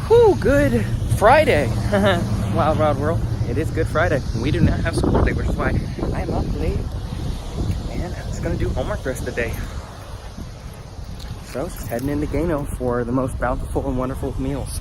Whew, good Friday. Wild Wild World. It is Good Friday. We do not have school today, which is why I am up late. And I'm just gonna do homework the rest of the day. So just heading into Gano for the most bountiful and wonderful of meals.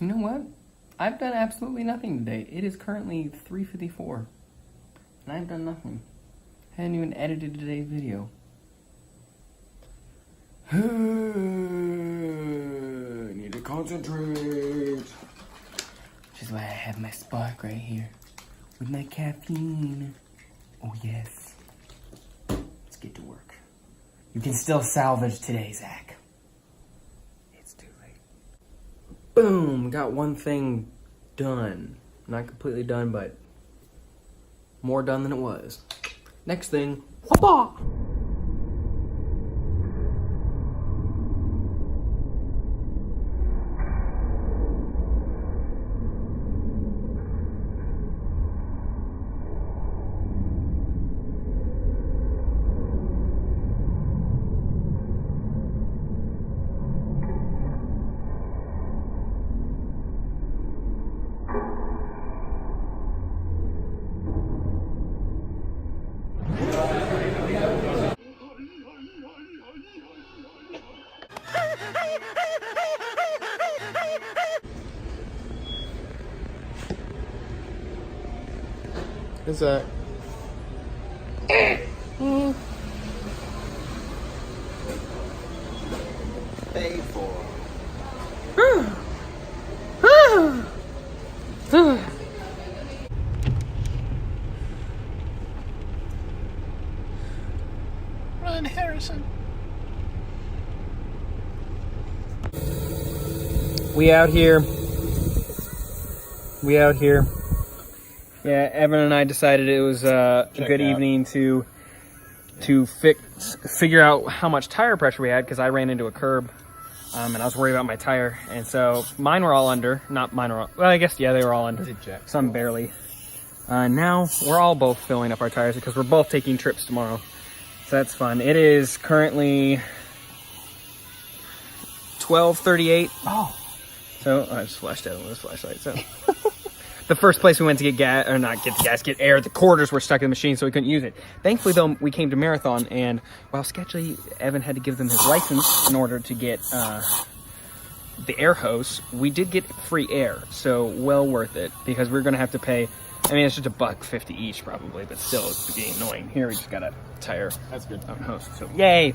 You know what? I've done absolutely nothing today. It is currently 3:54, and I've done nothing. I haven't even edited today's video. I need to concentrate. Which is why I have my spark right here with my caffeine. Oh yes. Let's get to work. You can still salvage today, Zach. Boom! Got one thing done. Not completely done, but more done than it was. Next thing, whoopah! What's that? Paid for. Run, Harrison. We out here. Yeah, Evan and I decided it was a good evening to figure out how much tire pressure we had, because I ran into a curb and I was worried about my tire, and so mine were all under. Not mine were all, well, I guess yeah, they were all under. Some barely. Now we're all both filling up our tires because we're both taking trips tomorrow, so that's fun. It is currently 12:38. Oh, so I just flashed out with this flashlight. So. The first place we went to get gas, or not get the gas, get air, the quarters were stuck in the machine, so we couldn't use it. Thankfully, though, we came to Marathon, and while sketchy, Evan had to give them his license in order to get the air hose. We did get free air, so well worth it, because we're going to have to pay, I mean, it's just $1.50 each probably, but still, it's getting annoying. Here, we just got a tire. That's good. Hose, so yay!